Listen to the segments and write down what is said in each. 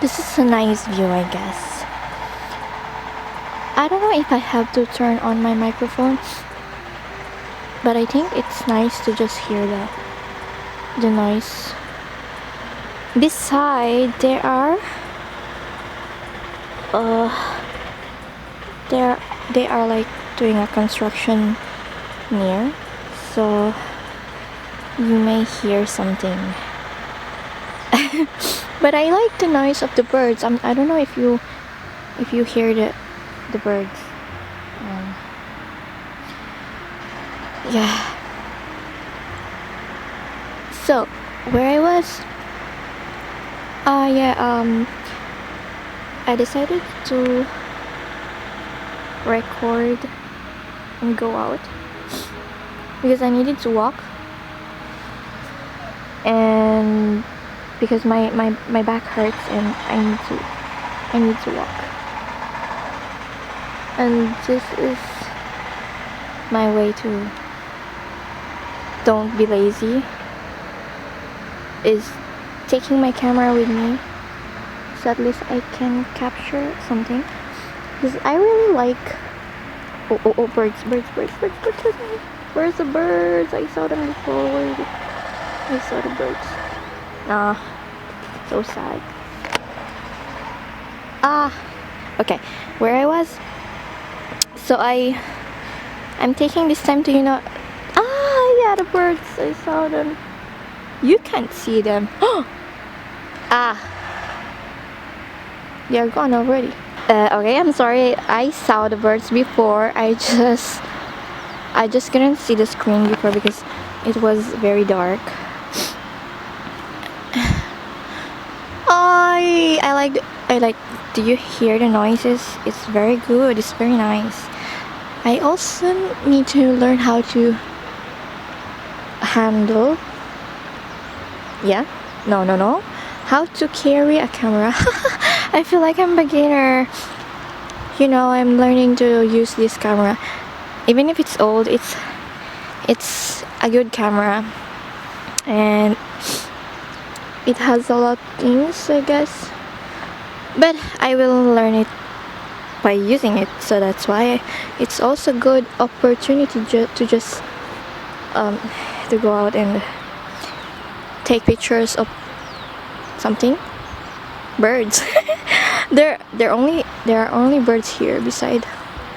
This is a nice view, I guess. I don't know if I have to turn on my microphone, but I think it's nice to just hear the noise. This side there are they are like doing a construction near, so you may hear something. But I like the noise of the birds. I don't know if you hear the birds. Yeah. So where I was, I decided to record and go out because I needed to walk, and because my back hurts and I need to walk. And this is my way to don't be lazy, is taking my camera with me so at least I can capture something, because I really like birds. Where's the birds? I saw them before. I saw the birds. So sad. Okay, where I was, so I'm taking this time to yeah, the birds, I saw them. You can't see them. They're gone already. Okay, I'm sorry, I saw the birds before. I just couldn't see the screen before because it was very dark. I like, do you hear the noises? It's very good, it's very nice. I also need to learn how to handle, how to carry a camera. I feel like I'm a beginner. I'm learning to use this camera. Even if it's old, it's a good camera, and it has a lot of things, I guess, but I will learn it by using it. So that's why it's also good opportunity to just to go out and take pictures of something. Birds. there are only birds here beside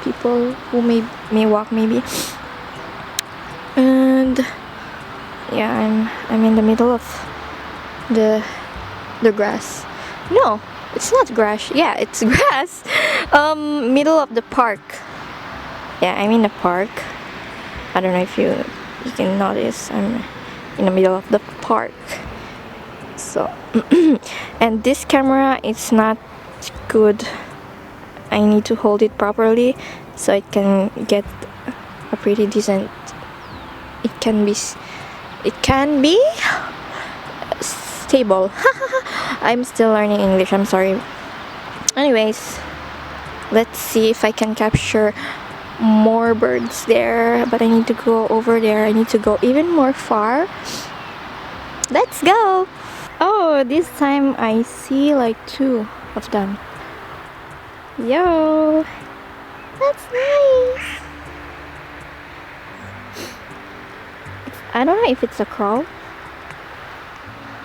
people who may walk maybe. And yeah, I'm in the middle of the grass. No, it's not grass. Yeah, it's grass. Middle of the park. Yeah, I'm in the park. I don't know if you can notice, I'm in the middle of the park. So and this camera, it's not good. I need to hold it properly so it can get a pretty decent, it can be stable. I'm still learning English, I'm sorry. Anyways, let's see if I can capture more birds there, but I need to go over there. I need to go even more far. Let's go. Oh, this time I see like 2 of them. Yo, that's nice. I don't know if it's a crow.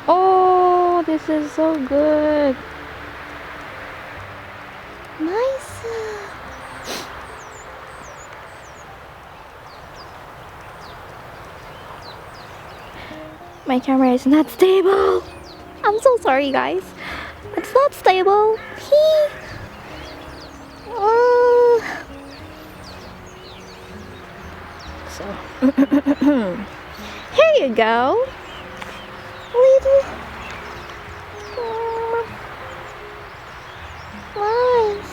Oh, this is so good. Nice. My camera is not stable. I'm so sorry, guys. It's not stable. So here you go, little. Nice.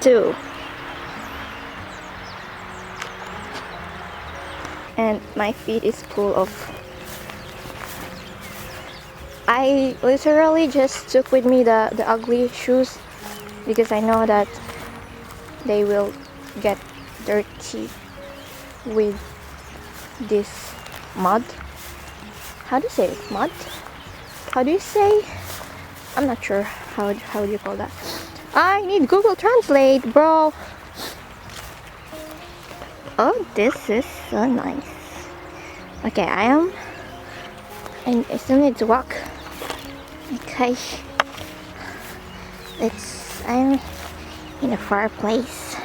Two. And my feet is full of, I literally just took with me the ugly shoes because I know that they will get dirty with this mud. how do you say it? Mud? How do you say? I'm not sure how do you call that. I need Google Translate, bro. Oh, this is so nice. Okay, I still need to walk. Okay, I'm in a far place.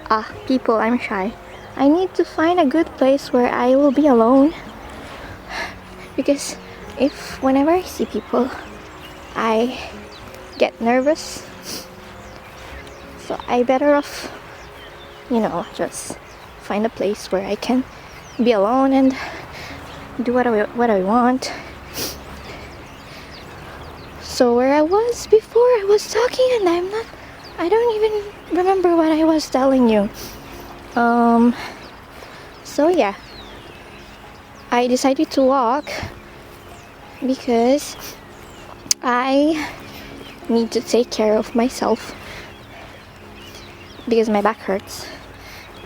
Oh, people, I'm shy. I need to find a good place where I will be alone. Because whenever I see people, I get nervous. So I better off, just find a place where I can be alone and do what I want. So where I was before, I was talking and I don't even remember what I was telling you. So yeah, I decided to walk because I need to take care of myself because my back hurts.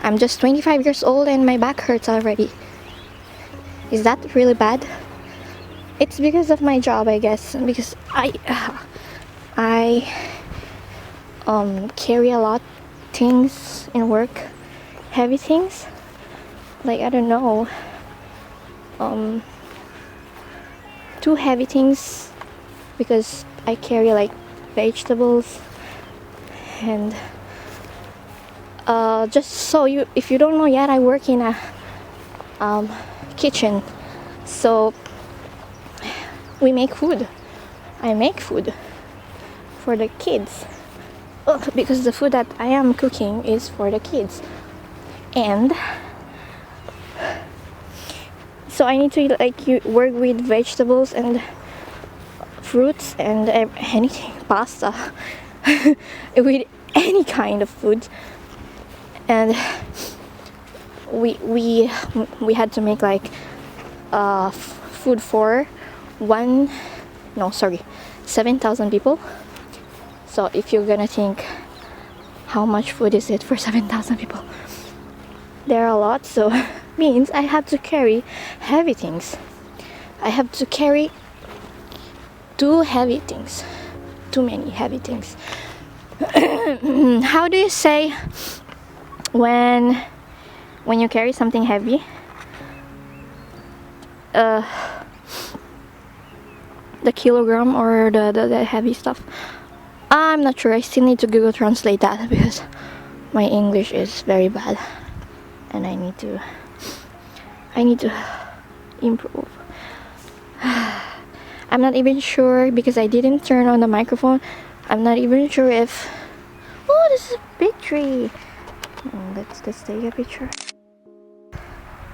I'm just 25 years old and my back hurts already. Is that really bad? It's because of my job, I guess, because I carry a lot things in work, heavy things, like I don't know, too heavy things, because I carry like vegetables and just so if you don't know yet, I work in a kitchen, so we make food. I make food for the kids because the food that I am cooking is for the kids, and so I need to work with vegetables and fruits and anything, pasta, with any kind of food. And we had to make like food for 7,000 people. So if you're gonna think how much food is it for 7,000 people, there are a lot. So means I have to carry heavy things. I have to carry too many heavy things. How do you say when you carry something heavy? The kilogram or the heavy stuff. I'm not sure. I still need to Google Translate that because my English is very bad and I need to improve. I'm not even sure because I didn't turn on the microphone. I'm not even sure if this is a big tree. Let's take a picture.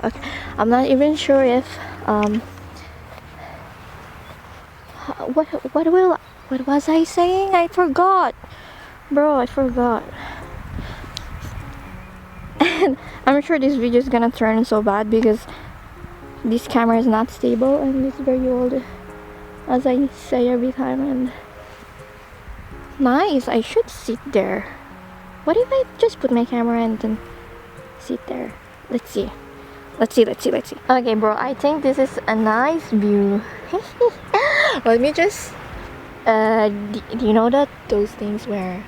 Okay, I'm not even sure if what was I saying? I forgot, bro. I forgot. And I'm sure this video is gonna turn so bad because this camera is not stable and it's very old, as I say every time. And nice. I should sit there. What if I just put my camera and then sit there? Let's see. Okay, bro, I think this is a nice view. Let me just do you know that those things where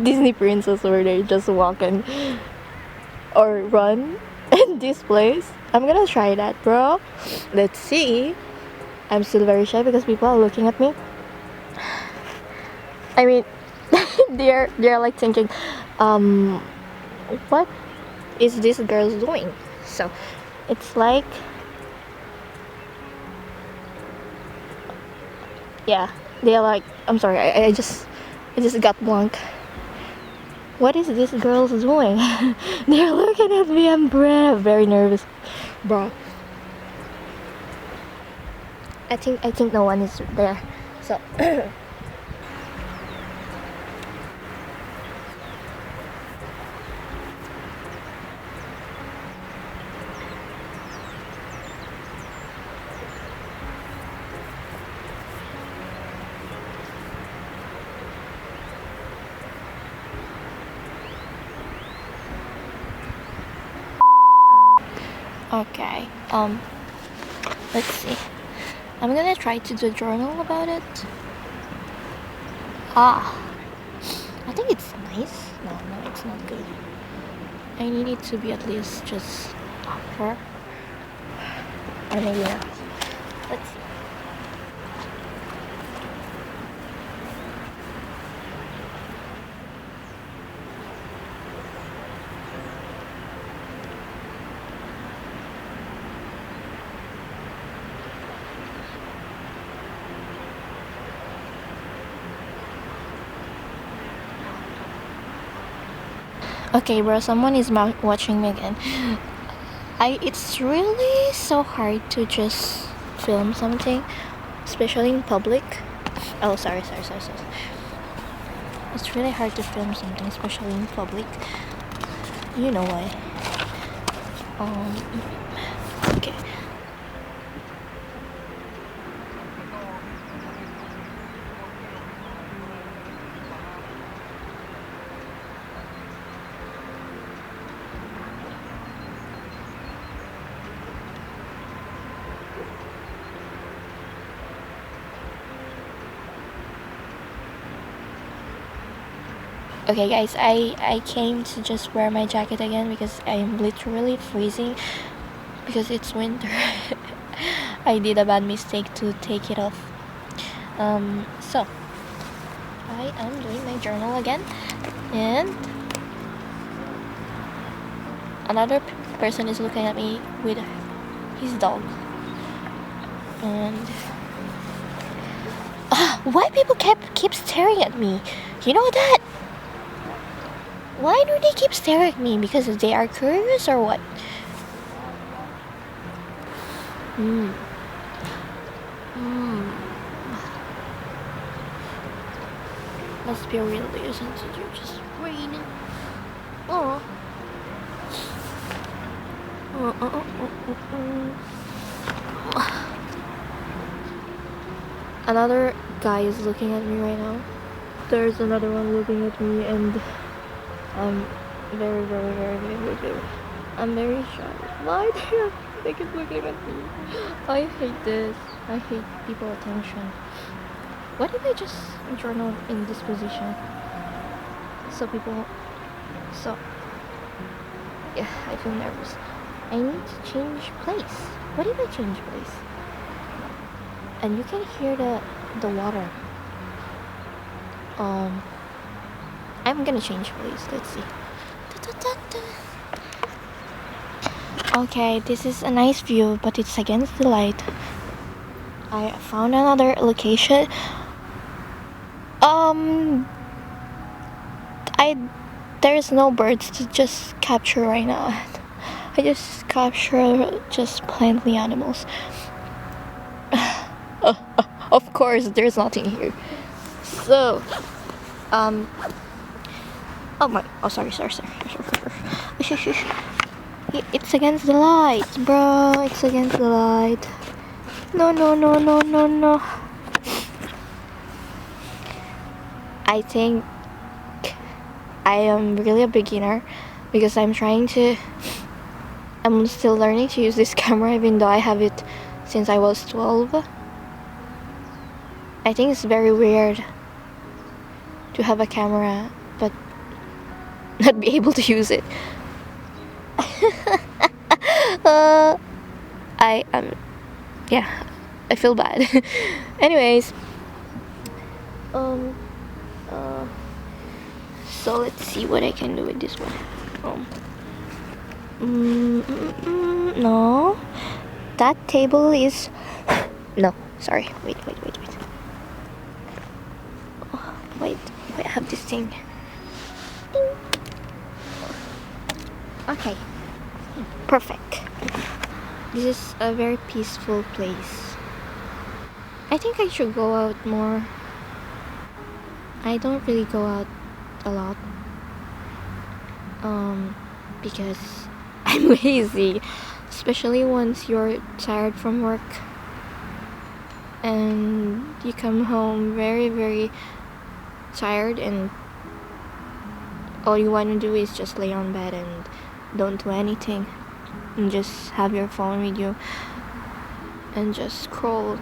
Disney princess where they just walk and or run in this place? I'm gonna try that, bro. Let's see. I'm still very shy because people are looking at me. I mean, they're like thinking, what is this girl doing? So it's like, yeah, they're like, I'm sorry, I just got blank. What is this girl doing? They're looking at me. I'm very nervous, bro. I think no one is there, so Okay. Let's see. I'm gonna try to do a journal about it. Ah, I think it's nice. No, it's not good. I need it to be at least just darker. Or maybe not. Let's see. Okay, bro, someone is watching me again. It's really so hard to just film something, especially in public. Oh, sorry. It's really hard to film something, especially in public. You know why? Okay. Okay guys, I came to just wear my jacket again because I'm literally freezing because it's winter. I did a bad mistake to take it off. So I am doing my journal again, and another person is looking at me with his dog. And why people keep staring at me? You know that? Why do they keep staring at me? Because they are curious or what? Let's be real, ladies and gentlemen. Just raining. Oh. Another guy is looking at me right now. There's another one looking at me, and I'm very I'm very shy. Why they keep looking at me? I hate this. I hate people attention. What if I just journal in this position? So yeah, I feel nervous. I need to change place. What if I change place? And you can hear the water. I'm gonna change place. Let's see. Okay, this is a nice view, but it's against the light. I found another location. There's no birds to just capture right now. I just capture just plainly animals. Of course, there's nothing here. So, sorry. It's against the light, bro. It's against the light. No. I think I am really a beginner because I'm still learning to use this camera, even though I have it since I was 12. I think it's very weird to have a camera but not be able to use it. I feel bad. Anyways, so let's see what I can do with this one. No, that table is no. Sorry. Wait. Wait. I have this thing. Okay. Perfect. This is a very peaceful place. I think I should go out more. I don't really go out a lot. Because I'm lazy. Especially once you're tired from work. And you come home very, very tired, and all you want to do is just lay on bed and don't do anything. and just have your phone with you and just scroll.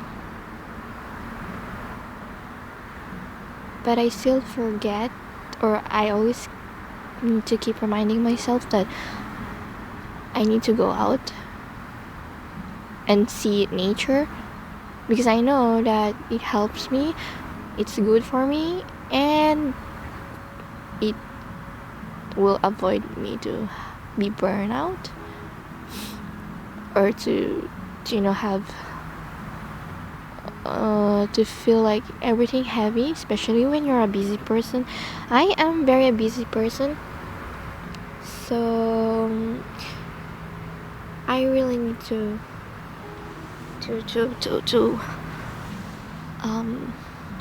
But I still forget, or I always need to keep reminding myself that I need to go out and see nature, because I know that it helps me, it's good for me, and it will avoid me to be burned out, or to have to feel like everything heavy, especially when you're a busy person. I am very a busy person, so I really need to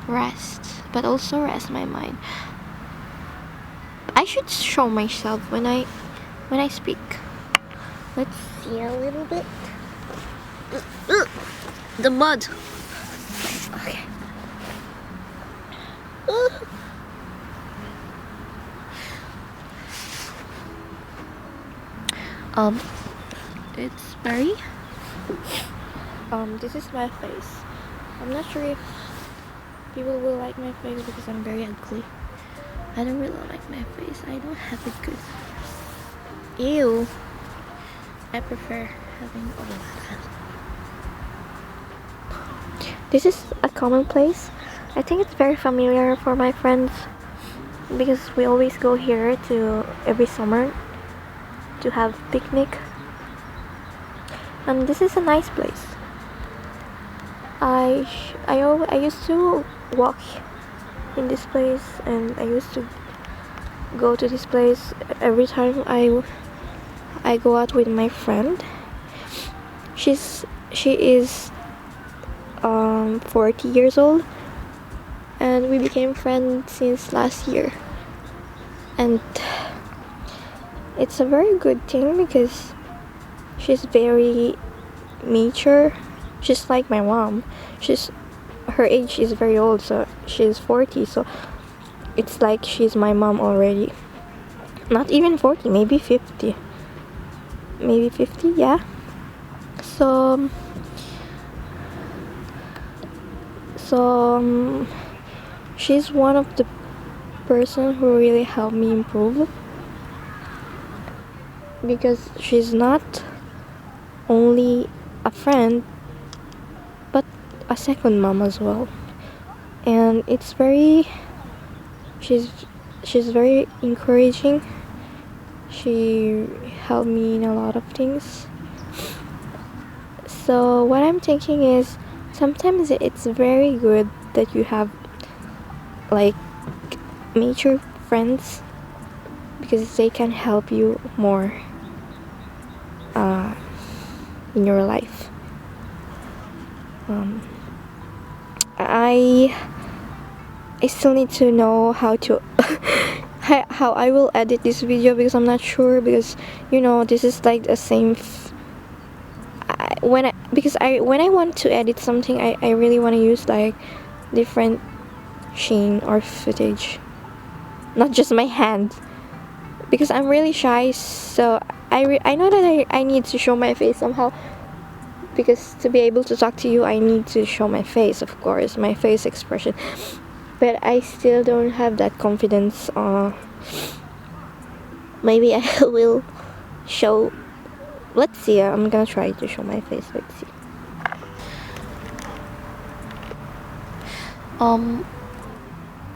rest, but also rest my mind. I should show myself when I speak. Let's see a little bit. The mud. Okay. It's very. This is my face. I'm not sure if people will like my face because I'm very ugly. I don't really like my face. I don't have it good. Ew. I prefer having all that. This is a common place. I think it's very familiar for my friends because we always go here to every summer to have picnic. And this is a nice place. I used to walk in this place, and I used to go to this place every time I go out with my friend. She is 40 years old, and we became friends since last year, and it's a very good thing because she's very mature. She's like my mom. Her age is very old, so she's 40, so it's like she's my mom already. Not even 40, maybe 50. Maybe 50, yeah. So she's one of the person who really helped me improve, because she's not only a friend but a second mom as well, and she's very encouraging. She helped me in a lot of things. So what I'm thinking is, sometimes it's very good that you have like mature friends, because they can help you more in your life. I still need to know how to how I will edit this video, because I'm not sure, because this is like the same when I want to edit something, I really want to use like different scene or footage, not just my hand, because I'm really shy. So I know that I need to show my face somehow, because to be able to talk to you I need to show my face, of course, my face expression, but I still don't have that confidence. Maybe I will show. Let's see, I'm gonna try to show my face. Let's see.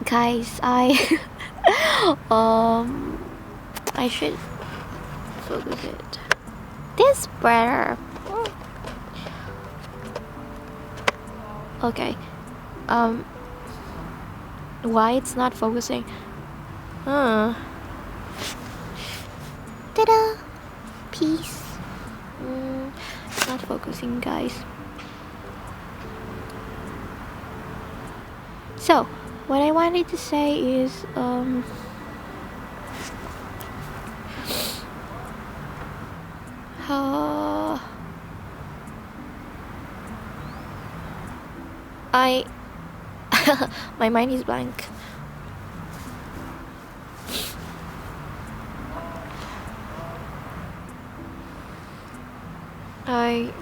Guys, I I should focus it. This better. Okay. Why it's not focusing? Ta-da! Peace. It's not focusing, guys. So, what I wanted to say is, my mind is blank. Hi.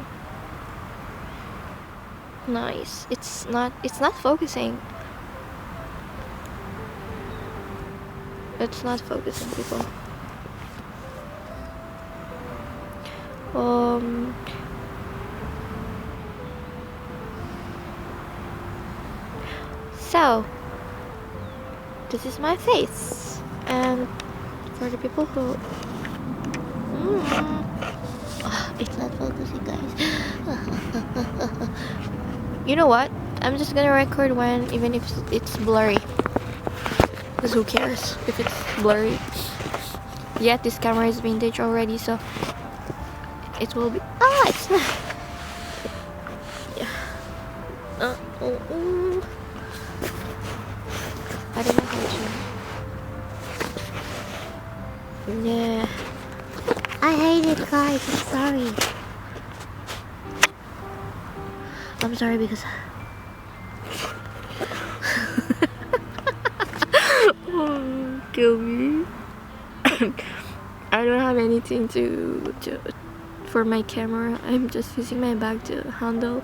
Nice. It's not focusing. It's not focusing, people. Um so this is my face, and for the people who it's not focusing, guys. You know what? I'm just gonna record one even if it's blurry. Because who cares if it's blurry? Yet this camera is vintage already, so it will be. It's not. Yeah. I don't know how to. Yeah. I hate it, guys. I'm sorry. I'm sorry because. Kill me. I don't have anything to for my camera. I'm just using my bag to handle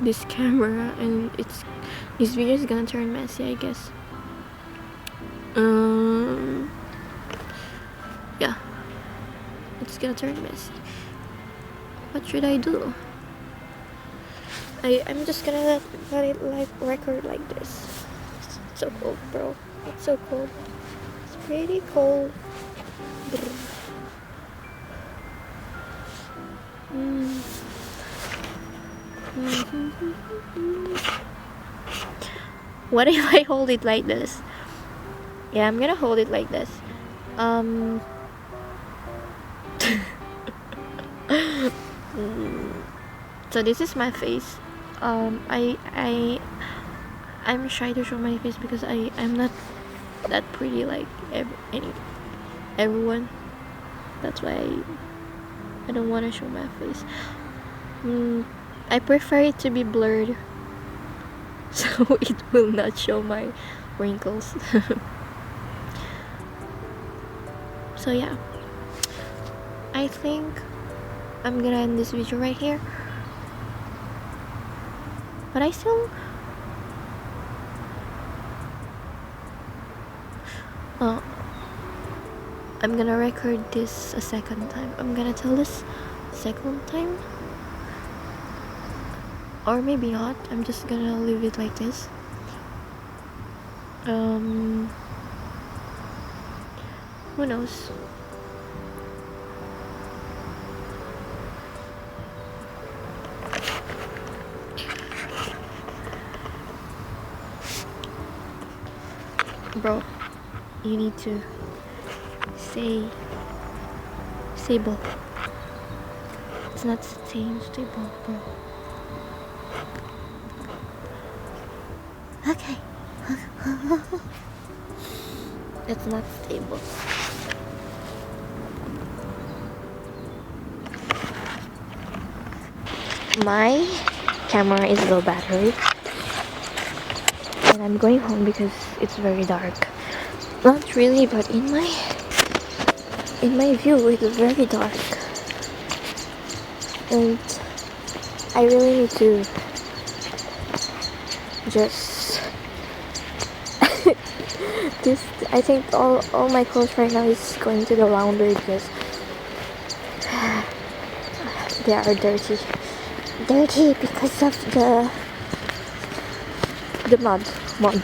this camera, and this video is gonna turn messy, I guess. Yeah, it's gonna turn messy. What should I do? I'm just gonna let it like record like this. It's so cold, bro. It's so cold. It's pretty cold. What if I hold it like this? Yeah, I'm gonna hold it like this. So this is my face. I'm shy to show my face because I'm not that pretty like everyone. That's why I don't want to show my face. I prefer it to be blurred, so it will not show my wrinkles. So yeah, I think I'm gonna end this video right here. But I still I'm gonna record this a second time. I'm gonna tell this second time, or maybe not. I'm just gonna leave it like this. Who knows? Bro, you need to stable. It's not staying stable, bro. Okay. It's not stable. My camera is low battery, and I'm going home because it's very dark. Not really, but in my view it's very dark, and I really need to just I think all my clothes right now is going to the laundry because they are dirty because of the mud